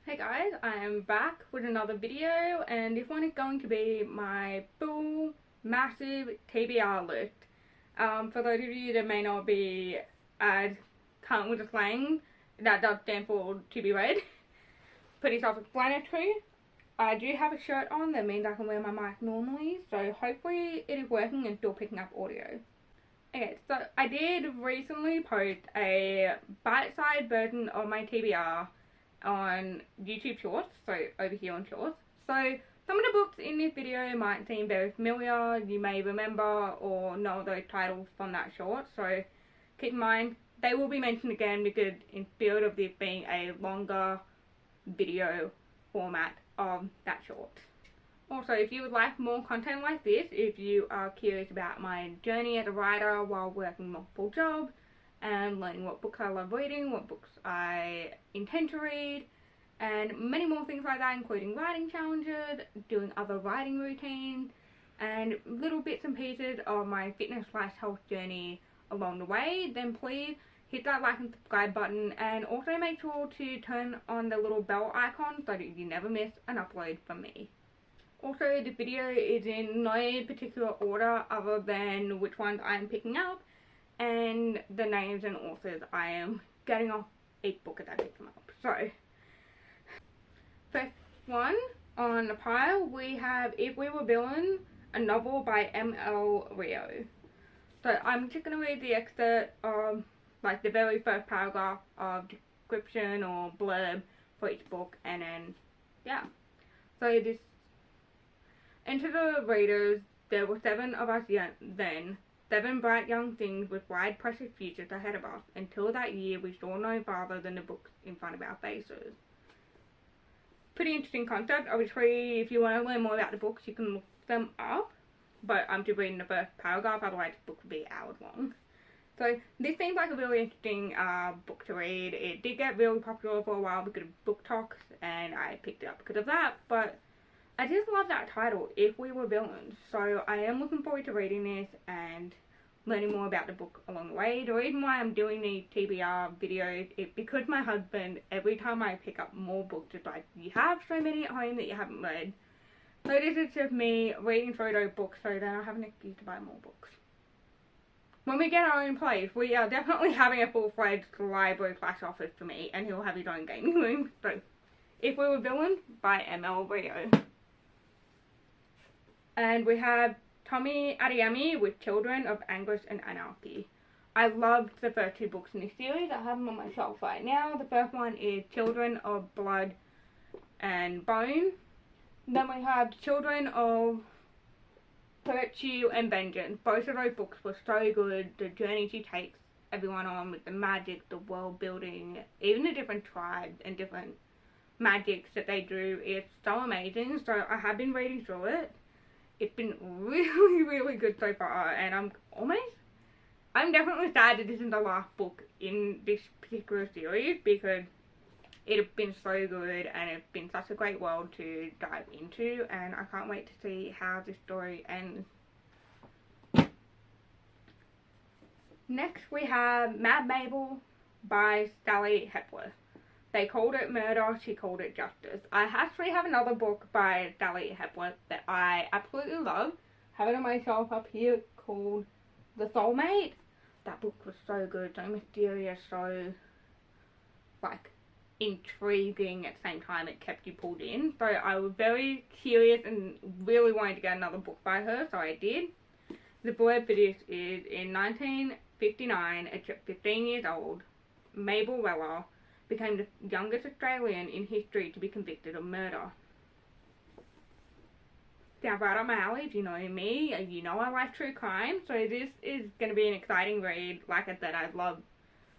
Hey guys, I am back with another video, and this one is going to be my full massive TBR list. For those of you that may not be as current with the slang, that does stand for to be read. Pretty self-explanatory. I do have a shirt on, that means I can wear my mic normally, so hopefully it is working and still picking up audio. Okay, so I did recently post a bite-sized version of my TBR on YouTube Shorts, so over here on Shorts. So some of the books in this video might seem very familiar, you may remember or know those titles from that short, so keep in mind they will be mentioned again because in spirit of this being a longer video format of that short. Also, if you would like more content like this, if you are curious about my journey as a writer while working multiple jobs, and learning what books I love reading, what books I intend to read, and many more things like that, including writing challenges, doing other writing routines, and little bits and pieces of my fitness/health journey along the way, then please hit that like and subscribe button, and also make sure to turn on the little bell icon so that you never miss an upload from me. Also, the video is in no particular order other than which ones I am picking up, and the names and authors I am getting off each book as I pick them up. So, first one on the pile, we have If We Were Villains, a novel by M.L. Rio. So I'm just going to read the excerpt of like the very first paragraph of description or blurb for each book, and then yeah. So this, and to the readers, there were 7 of us then, 7 bright young things with wide precious futures ahead of us. Until that year we saw no farther than the books in front of our faces. Pretty interesting concept. Obviously, if you want to learn more about the books, you can look them up, but I'm just reading the first paragraph, otherwise the book would be hours long. So this seems like a really interesting book to read. It did get really popular for a while because of book talks, and I picked it up because of that, but I just love that title, If We Were Villains. So I am looking forward to reading this and learning more about the book along the way. The reason why I'm doing these TBR videos is because my husband, every time I pick up more books, is like, you have so many at home that you haven't read. So this is just me reading through those books so then I have an excuse to buy more books. When we get our own place, we are definitely having a full-fledged library/office for me, and he'll have his own gaming room. So, If We Were Villains by M.L. Rio. And we have Tommy Adeyemi with Children of Anguish and Anarchy. I loved the first 2 books in this series. I have them on my shelf right now. The first one is Children of Blood and Bone. Then we have Children of Virtue and Vengeance. Both of those books were so good. The journey she takes everyone on with the magic, the world building, even the different tribes and different magics that they do is so amazing. So I have been reading through it. It's been really, really good so far, and I'm definitely sad that this is the last book in this particular series because it has been so good and it's been such a great world to dive into, and I can't wait to see how this story ends. Next we have Mad Mabel by Sally Hepworth. They called it murder, she called it justice. I actually have another book by Sally Hepworth that I absolutely love. I have it on my shelf up here called The Soulmate. That book was so good, so mysterious, so like intriguing at the same time. It kept you pulled in. So I was very curious and really wanted to get another book by her, so I did. The blurb for this is, in 1959, at 15 years old, Mabel Weller became the youngest Australian in history to be convicted of murder. Sounds right up my alley. If you know me, you know I like true crime, so this is going to be an exciting read. Like I said, I love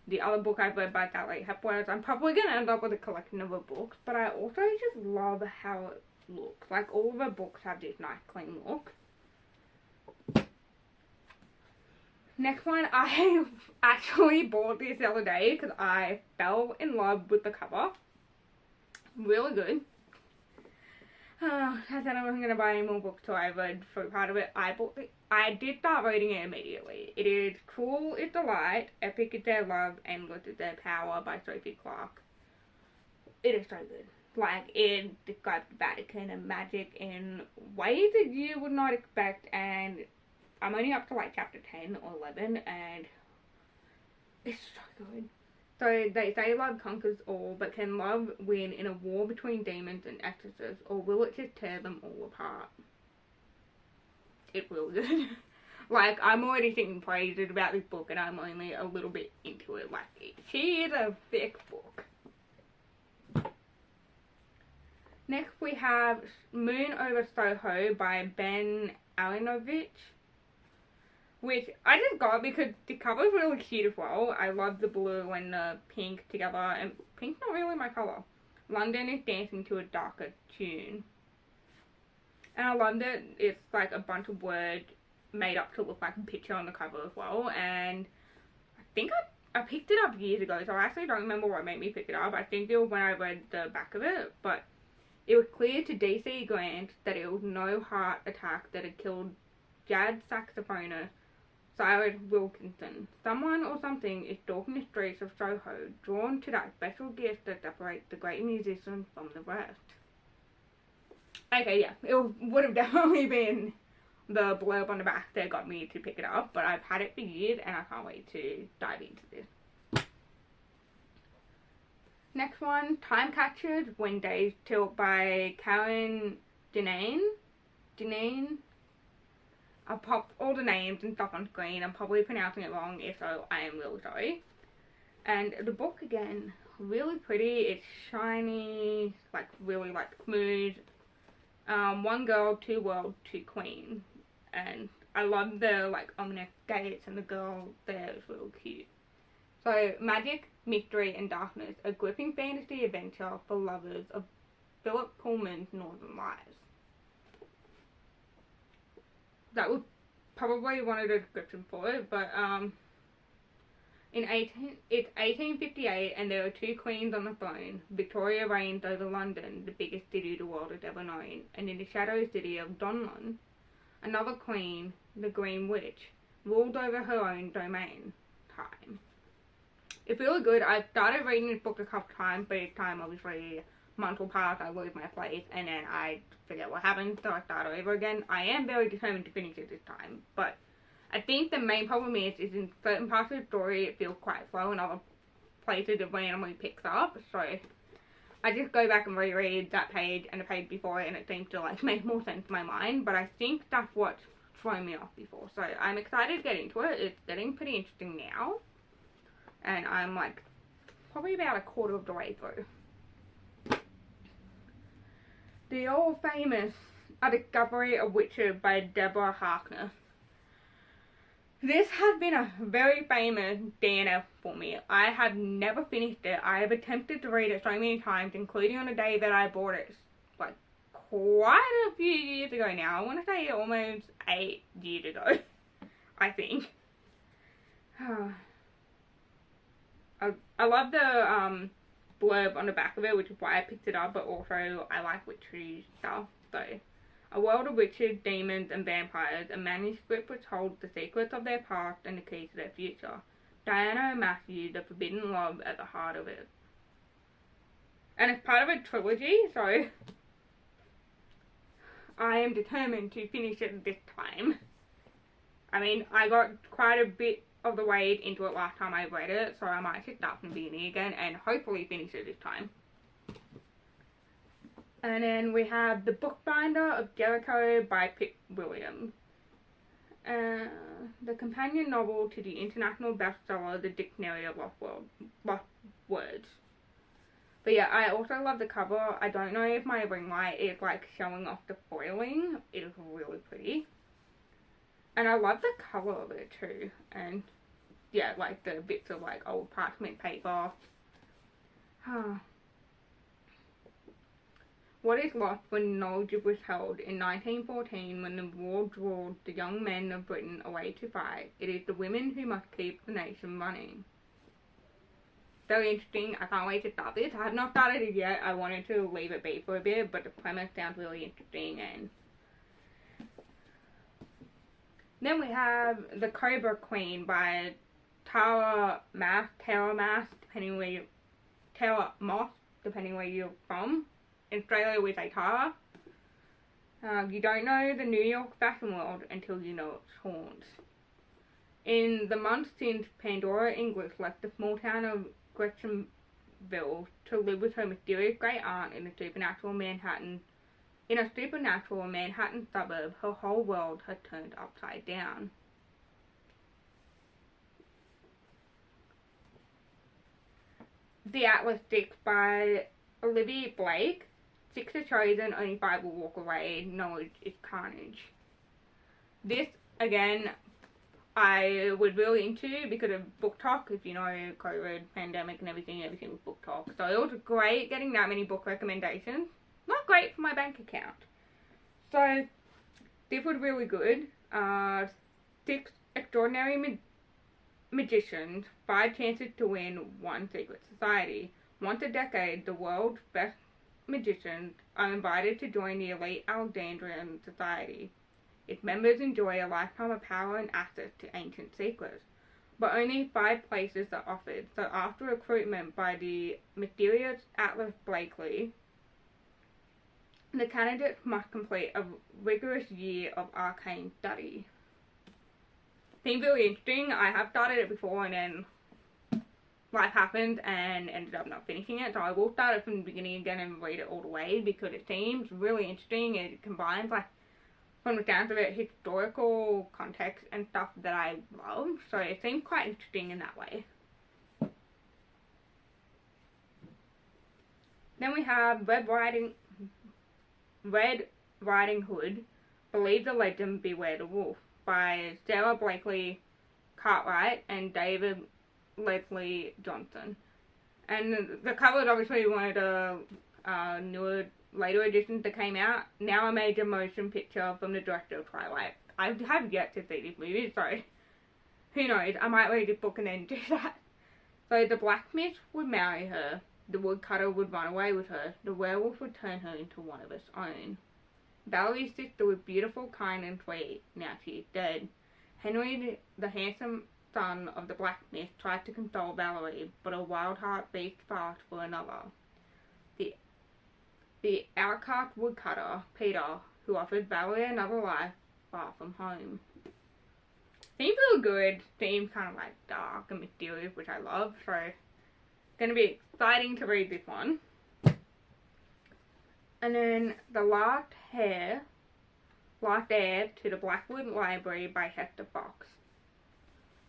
the other book I've read by Sally Hepworth. I'm probably going to end up with a collection of her books, but I also just love how it looks. Like, all of her books have this nice clean look. Next one, I actually bought this the other day because I fell in love with the cover. Really good. I said I wasn't going to buy any more books, so I read through part of it. I did start reading it immediately. It is Cruel is the Light, Epic is Their Love, Endless is Their Power by Sophie Clark. It is so good. Like, it describes the Vatican and magic in ways that you would not expect, and I'm only up to like chapter 10 or 11, and it's so good. So they say love conquers all, but can love win in a war between demons and exorcists, or will it just tear them all apart? It will, good. Like, I'm already singing praises about this book, and I'm only a little bit into it. Like, she is a thick book. Next we have Moon Over Soho by Ben Alenovich, which I just got because the cover is really cute as well. I love the blue and the pink together, and pink's not really my colour. London is dancing to a darker tune. And I love that it's like a bunch of words made up to look like a picture on the cover as well. And I think I picked it up years ago, so I actually don't remember what made me pick it up. I think it was when I read the back of it, but it was clear to DC Grant that it was no heart attack that had killed jazz saxophonist Cyrus Wilkinson. Someone or something is stalking the streets of Soho, drawn to that special gift that separates the great musician from the rest. Okay, yeah, it would have definitely been the blurb on the back that got me to pick it up, but I've had it for years and I can't wait to dive into this. Next one, Time Captured When Days Tilt by Karen Janine. I'll pop all the names and stuff on screen. I'm probably pronouncing it wrong, if so, I am really sorry. And the book, again, really pretty. It's shiny, like really like smooth. One girl, two worlds, two queens. And I love the like ominous gates, and the girl there is real cute. So, magic, mystery, and darkness, a gripping fantasy adventure for lovers of Philip Pullman's Northern Lights. That was probably one of the descriptions for it, but it's 1858 and there are two queens on the throne. Victoria reigns over London, the biggest city the world has ever known, and in the shadow city of Donlon, another queen, the Green Witch, ruled over her own domain. Time. It's really good. I've started reading this book a couple times, but each time obviously months will pass, I lose my place, and then I forget what happened, so I start over again. I am very determined to finish it this time, but I think the main problem is in certain parts of the story it feels quite slow, and other places it randomly picks up, so I just go back and reread that page and the page before it, and it seems to like make more sense in my mind, but I think that's what's thrown me off before, so I'm excited to get into it. It's getting pretty interesting now, and I'm like probably about a quarter of the way through. The All Famous A Discovery of Witches by Deborah Harkness. This has been a very famous DNF for me. I have never finished it. I have attempted to read it so many times, including on the day that I bought it, like quite a few years ago now. I want to say almost 8 years ago, I think. I love the blurb on the back of it, which is why I picked it up, but also I like witchery stuff. So, a world of witches, demons, and vampires, a manuscript which holds the secrets of their past and the keys to their future. Diana and Matthew, the forbidden love at the heart of it. And it's part of a trilogy, so I am determined to finish it this time. I mean, I got quite a bit of the way into it last time I read it, so I might just start from the beginning again and hopefully finish it this time. And then we have The Bookbinder of Jericho by Pip Williams. The companion novel to the international bestseller The Dictionary of Lost Words. But yeah, I also love the cover. I don't know if my ring light is like showing off the foiling. It is really pretty. And I love the colour of it too. And yeah, like the bits of like old parchment paper. What is lost when knowledge is withheld? In 1914, when the war drove the young men of Britain away to fight, it is the women who must keep the nation running. Very interesting. I can't wait to start this. I have not started it yet. I wanted to leave it be for a bit, but the premise sounds really interesting. And then we have The Cobra Queen by Tara Moss, depending where you're from. in Australia we say Tara. You don't know the New York fashion world until you know its haunts. In the months since Pandora English left the small town of Gretchenville to live with her mysterious great aunt in a supernatural Manhattan suburb, her whole world had turned upside down. The Atlas 6 by Olivia Blake. 6 are chosen, only 5 will walk away. Knowledge is carnage. This, again, I was really into because of book talk. If you know, COVID, pandemic and everything was book talk. So it was great getting that many book recommendations. Not great for my bank account. So this was really good. 6 extraordinary magicians, 5 chances to win 1 secret society. Once a decade, the world's best magicians are invited to join the elite Alexandrian society. Its members enjoy a lifetime of power and access to ancient secrets, but only 5 places are offered. So after recruitment by the mysterious Atlas Blakley, the candidates must complete a rigorous year of arcane study. Seems really interesting. I have started it before and then life happened and ended up not finishing it, so I will start it from the beginning again and read it all the way because it seems really interesting. It combines, like, from the sounds of it, historical context and stuff that I love, so it seems quite interesting in that way. Then we have Red Riding Hood, Believe the Legend, Beware the Wolf by Sarah Blakley-Cartwright and David Leslie Johnson. And the cover is obviously one of the newer, later editions that came out. Now a major motion picture from the director of Twilight. I have yet to see this movie, so who knows, I might read this book and then do that. So the blacksmith would marry her, the woodcutter would run away with her, the werewolf would turn her into one of its own. Valerie's sister was beautiful, kind and sweet. Now she is dead. Henry, the handsome son of the blacksmith, tried to console Valerie, but a wild heart beat fast for another. The outcast woodcutter, Peter, who offered Valerie another life far from home. Seems really good. Seems kind of like dark and mysterious, which I love, so it's going to be exciting to read this one. And then The Last Heir to the Blackwood Library by Hester Fox.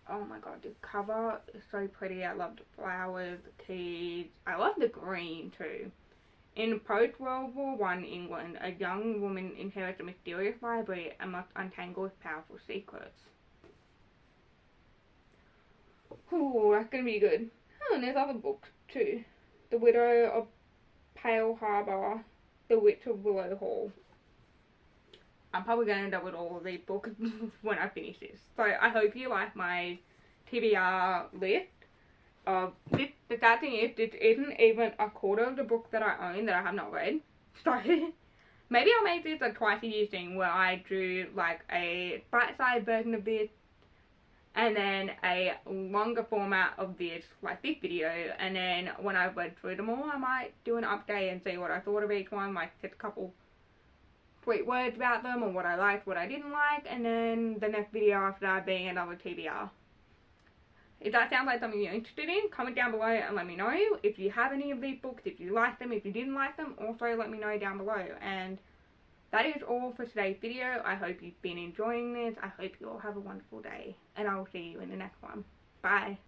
Oh my god, this cover is so pretty. I love the flowers, the keys. I love the green too. In post-World War I England, a young woman inherits a mysterious library and must untangle its powerful secrets. Ooh, that's gonna be good. Oh, and there's other books too. The Widow of Pale Harbour, The Witch of Willow Hall. I'm probably going to end up with all of these books when I finish this. So I hope you like my TBR list of this. The sad thing is, this isn't even a quarter of the books that I own that I have not read. So maybe I'll make this a twice a year thing where I do like a bite-sized version of this and then a longer format of this, like this video, and then when I've read through them all, I might do an update and see what I thought of each one, like just a couple sweet words about them, or what I liked, what I didn't like, and then the next video after that being another TBR. If that sounds like something you're interested in, comment down below and let me know. If you have any of these books, if you like them, if you didn't like them, also let me know down below. And that is all for today's video. I hope you've been enjoying this. I hope you all have a wonderful day, and I will see you in the next one. Bye.